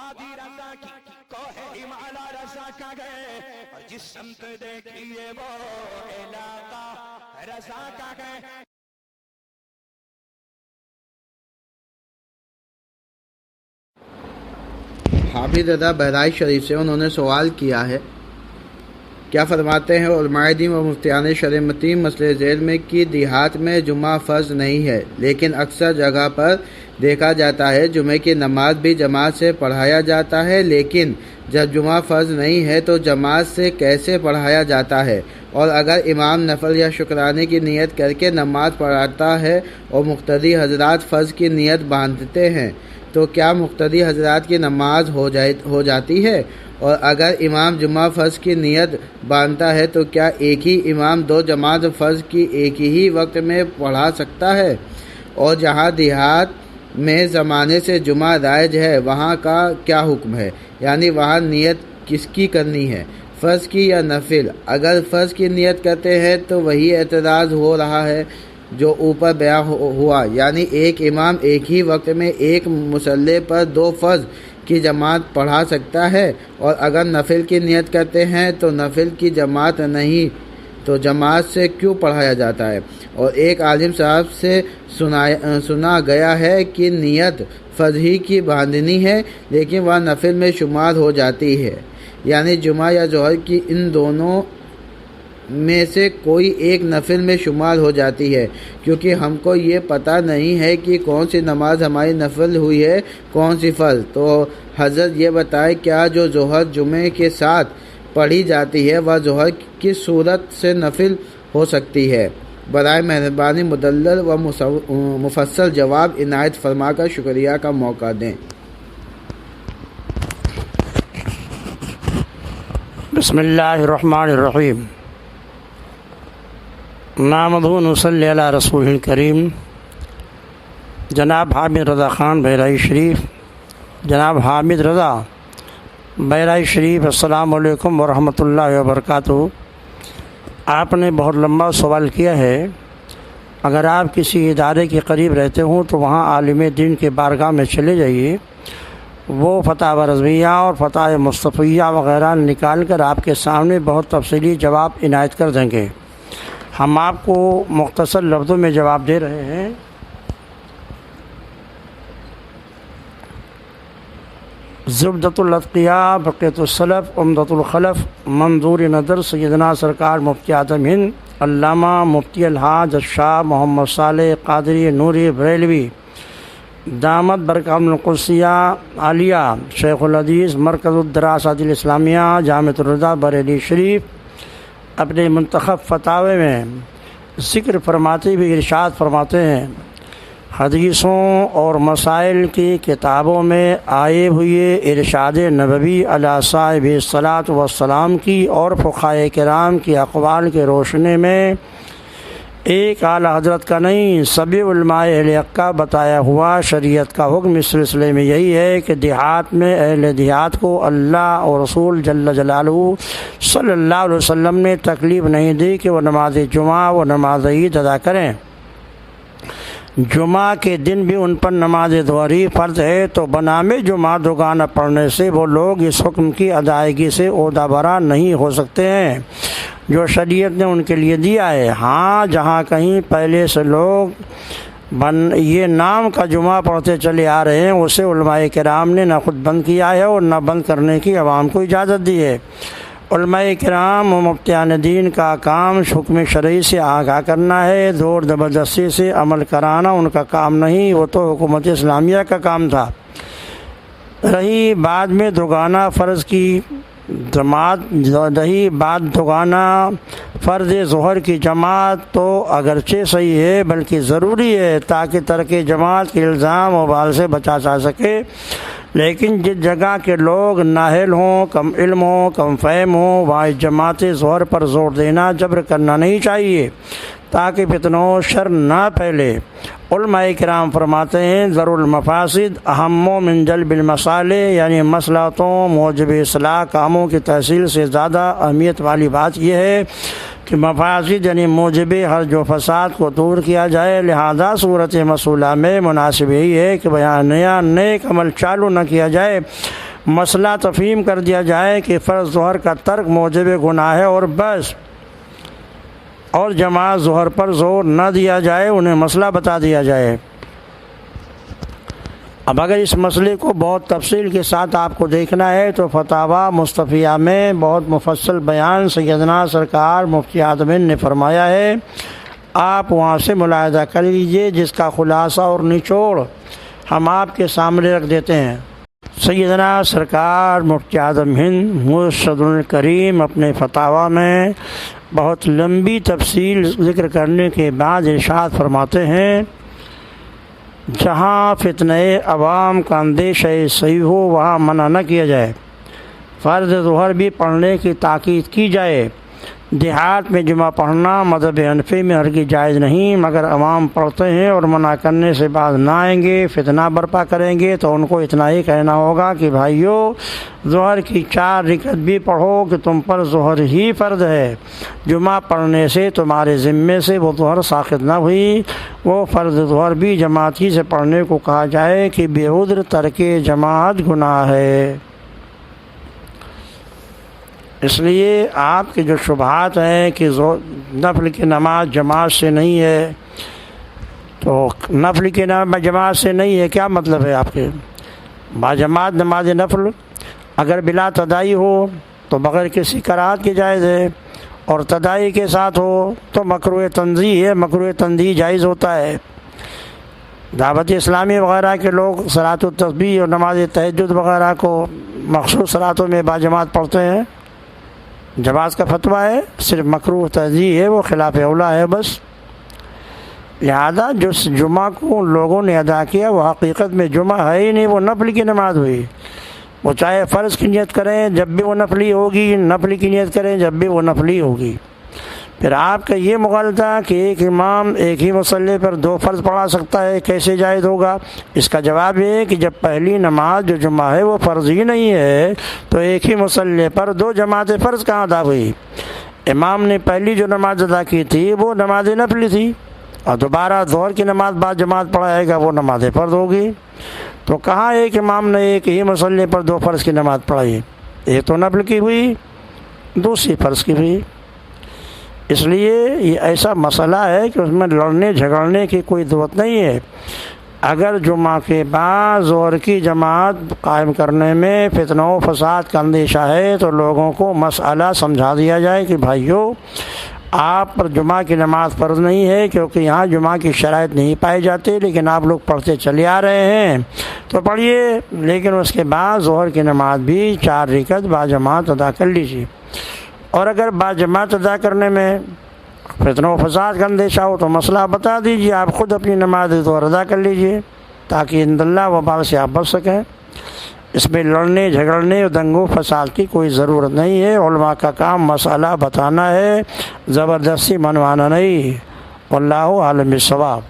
وادی رضا کی کوہ ہمالا رضا کا گئے اور جس سمت دیکھیے وہ علاقہ رضا کا گئے. حافظ رضا بہرائچ شریف سے انہوں نے سوال کیا ہے، کیا فرماتے ہیں علماء دین و مفتیان شرع متین مسئلہ ذیل میں کہ دیہات میں جمعہ فرض نہیں ہے، لیکن اکثر جگہ پر دیکھا جاتا ہے جمعے کی نماز بھی جماعت سے پڑھایا جاتا ہے، لیکن جب جمعہ فرض نہیں ہے تو جماعت سے کیسے پڑھایا جاتا ہے؟ اور اگر امام نفل یا شکرانے کی نیت کر کے نماز پڑھاتا ہے اور مقتدی حضرات فرض کی نیت باندھتے ہیں تو کیا مقتدی حضرات کی نماز ہو جاتی ہے؟ اور اگر امام جمعہ فرض کی نیت باندھتا ہے تو کیا ایک ہی امام دو جماعت فرض کی ایک ہی وقت میں پڑھا سکتا ہے؟ اور جہاں دیہات میں زمانے سے جمعہ رائج ہے وہاں کا کیا حکم ہے؟ یعنی وہاں نیت کس کی کرنی ہے، فرض کی یا نفل؟ اگر فرض کی نیت کرتے ہیں تو وہی اعتراض ہو رہا ہے جو اوپر بیان ہوا، یعنی ایک امام ایک ہی وقت میں ایک مصلی پر دو فرض کی جماعت پڑھا سکتا ہے، اور اگر نفل کی نیت کرتے ہیں تو نفل کی جماعت نہیں تو جماعت سے کیوں پڑھایا جاتا ہے؟ اور ایک عالم صاحب سے سنا گیا ہے کہ نیت فرض ہی کی باندھنی ہے لیکن وہ نفل میں شمار ہو جاتی ہے، یعنی جمعہ یا ظہر کی ان دونوں میں سے کوئی ایک نفل میں شمار ہو جاتی ہے، کیونکہ ہم کو یہ پتہ نہیں ہے کہ کون سی نماز ہماری نفل ہوئی ہے کون سی فرض. تو حضرت یہ بتائے کیا جو ظہر جمعے کے ساتھ پڑھی جاتی ہے وہ ظہر کس صورت سے نفل ہو سکتی ہے؟ برائے مہربانی مدلل و مفصل جواب عنایت فرما کر شکریہ کا موقع دیں. بسم اللہ الرحمن الرحیم. نحمدہ نصلی علی رسول الکریم. جناب حامد رضا خان بہرائچ شریف، جناب حامد رضا بہرائچ شریف، السلام علیکم ورحمۃ اللہ وبرکاتہ. آپ نے بہت لمبا سوال کیا ہے. اگر آپ کسی ادارے کے قریب رہتے ہوں تو وہاں عالم دین کے بارگاہ میں چلے جائیے، وہ فتاوی رضویہ اور فتاوی مصطفیہ وغیرہ نکال کر آپ کے سامنے بہت تفصیلی جواب عنایت کر دیں گے. ہم آپ کو مختصر لفظوں میں جواب دے رہے ہیں. زبدۃ الاتقیاء، بقیۃ السلف، عمدۃ الخلف، منظور نظر سیدنا سرکار مفتی اعظم ہند علامہ مفتی الحاج شاہ محمد صالح قادری نوری بریلوی دامت برکاتہ القدسیہ عالیہ، شیخ الحدیث مرکز الدراسات الاسلامیہ جامعۃ الرضا بریلی شریف اپنے منتخب فتاوی میں ذکر فرماتے بھی ارشاد فرماتے ہیں، حدیثوں اور مسائل کی کتابوں میں آئے ہوئے ارشاد نبوی علیہ صاحب الصلاۃ والسلام کی اور فقہائے کرام کی اقوال کے روشنی میں ایک اعلیٰ حضرت کا نہیں سبھی علماء اہل حق کا بتایا ہوا شریعت کا حکم اس سلسلے میں یہی ہے کہ دیہات میں اہل دیہات کو اللہ اور رسول جل جلالہ صلی اللہ علیہ وسلم نے تکلیف نہیں دی کہ وہ نماز جمعہ و نماز عید ادا کریں. جمعہ کے دن بھی ان پر نماز ظہری فرض ہے، تو بنام جمعہ دوگانہ پڑھنے سے وہ لوگ اس حکم کی ادائیگی سے عہدہ برا نہیں ہو سکتے ہیں جو شریعت نے ان کے لیے دیا ہے. ہاں جہاں کہیں پہلے سے لوگ یہ نام کا جمعہ پڑھتے چلے آ رہے ہیں اسے علماء کرام نے نہ خود بند کیا ہے اور نہ بند کرنے کی عوام کو اجازت دی ہے. علماء کرام و مفتیان دین کا کام حکم شرعی سے آگاہ کرنا ہے، زور زبردستی سے عمل کرانا ان کا کام نہیں، وہ تو حکومت اسلامیہ کا کام تھا. رہی بعد میں دوگانہ فرض کی جماعت، رہی بات دوگانہ فرض ظہر کی جماعت تو اگرچہ صحیح ہے بلکہ ضروری ہے تاکہ ترک جماعت کے الزام و بال سے بچا جا سکے. لیکن جس جگہ کے لوگ نااہل ہوں، کم علم ہوں، کم فہم ہوں، وہاں جماعت ظہر پر زور دینا جبر کرنا نہیں چاہیے تاکہ فتنہ و شر نہ پھیلے. علماء کرام فرماتے ہیں ضر المفاسد اہم من جلب المصالح، یعنی مصلحتوں موجب اصلاح کاموں کی تحصیل سے زیادہ اہمیت والی بات یہ ہے کہ مفاسد یعنی موجب حرج و فساد کو دور کیا جائے. لہذا صورت مسئولہ میں مناسب یہی ہے کہ بیان نیا نیک عمل چالو نہ کیا جائے مسئلہ تفہیم کر دیا جائے کہ فرض ظہر کا ترک موجب گناہ ہے اور بس، اور جماعت ظہر پر زور نہ دیا جائے، انہیں مسئلہ بتا دیا جائے۔ اب اگر اس مسئلے کو بہت تفصیل کے ساتھ آپ کو دیکھنا ہے تو فتاوی مصطفیہ میں بہت مفصل بیان سیدنا سرکار مفتی اعظم ہند نے فرمایا ہے، آپ وہاں سے ملاحظہ کر لیجئے، جس کا خلاصہ اور نچوڑ ہم آپ کے سامنے رکھ دیتے ہیں۔ سیدنا سرکار مفتی اعظم ہند مرشد الکریم اپنے فتاوی میں بہت لمبی تفصیل ذکر کرنے کے بعد ارشاد فرماتے ہیں، جہاں فتنہ عوام کا اندیشہ صحیح ہو وہاں منع نہ کیا جائے، فرض ظہر بھی پڑھنے کی تاکید کی جائے۔ دیہات میں جمعہ پڑھنا مذہب حنفی میں ہرگز جائز نہیں، مگر عوام پڑھتے ہیں اور منع کرنے سے بعد نہ آئیں گے، فتنہ برپا کریں گے، تو ان کو اتنا ہی کہنا ہوگا کہ بھائیو ظہر کی 4 رکعت بھی پڑھو کہ تم پر ظہر ہی فرض ہے، جمعہ پڑھنے سے تمہارے ذمے سے وہ ظہر ساقط نہ ہوئی، وہ فرض ظہر بھی جماعت ہی سے پڑھنے کو کہا جائے کہ بے عذر ترک جماعت گناہ ہے۔ اس لیے آپ کے جو شبہات ہیں کہ نفل کی نماز جماعت سے نہیں ہے، تو نفل کی نماز جماعت سے نہیں ہے کیا مطلب ہے آپ کے؟ باجماعت نماز نفل اگر بلا تدائی ہو تو بغیر کسی کراہت کے جائز ہے، اور تدائی کے ساتھ ہو تو مکروہ تنزیہ ہے، مکروہ تنزیہ جائز ہوتا ہے۔ دعوت اسلامی وغیرہ کے لوگ صلاۃ التسبیح اور نماز تہجد وغیرہ کو مخصوص صلاتوں میں باجماعت پڑھتے ہیں، جواز کا فتویٰ ہے، صرف مکروہ تنزیہ ہے، وہ خلاف اولا ہے بس۔ لہذا جو جمعہ کو ان لوگوں نے ادا کیا وہ حقیقت میں جمعہ ہے ہی نہیں، وہ نفل کی نماز ہوئی، وہ چاہے فرض کی نیت کریں جب بھی وہ نفلی ہوگی، نفل کی نیت کریں جب بھی وہ نفلی ہوگی۔ پھر آپ کا یہ مغالطہ کہ ایک امام ایک ہی مصلی پر 2 فرض پڑھا سکتا ہے، کیسے جائز ہوگا؟ اس کا جواب یہ ہے کہ جب پہلی نماز جو جمعہ ہے وہ فرض ہی نہیں ہے تو ایک ہی مصلی پر 2 جماعتیں فرض کہاں ادا ہوئی؟ امام نے پہلی جو نماز ادا کی تھی وہ نماز نفلی تھی، اور دوبارہ ظہر کی نماز بعد جماعت پڑھائے گا وہ نماز فرض ہوگی۔ تو کہاں ایک امام نے ایک ہی مصلی پر 2 فرض کی نماز پڑھائی؟ ایک تو نفل کی ہوئی، دوسری فرض کی ہوئی۔ اس لیے یہ ایسا مسئلہ ہے کہ اس میں لڑنے جھگڑنے کی کوئی ضرورت نہیں ہے۔ اگر جمعہ کے بعد ظہر کی جماعت قائم کرنے میں فتنہ و فساد کا اندیشہ ہے تو لوگوں کو مسئلہ سمجھا دیا جائے کہ بھائیو آپ پر جمعہ کی نماز فرض نہیں ہے کیونکہ یہاں جمعہ کی شرائط نہیں پائی جاتی، لیکن آپ لوگ پڑھتے چلے آ رہے ہیں تو پڑھیے، لیکن اس کے بعد ظہر کی نماز بھی 4 رکعت باجماعت ادا کر لیجیے۔ اور اگر باجماعت ادا کرنے میں فتنہ و فساد کا اندیشہ ہو تو مسئلہ بتا دیجیے، آپ خود اپنی نماز ظہر ادا کر لیجیے تاکہ اند اللہ وبال سے آپ بچ سکیں۔ اس میں لڑنے جھگڑنے اور دنگ و فساد کی کوئی ضرورت نہیں ہے۔ علماء کا کام مسئلہ بتانا ہے، زبردستی منوانا نہیں۔ واللہ عالم بالصواب۔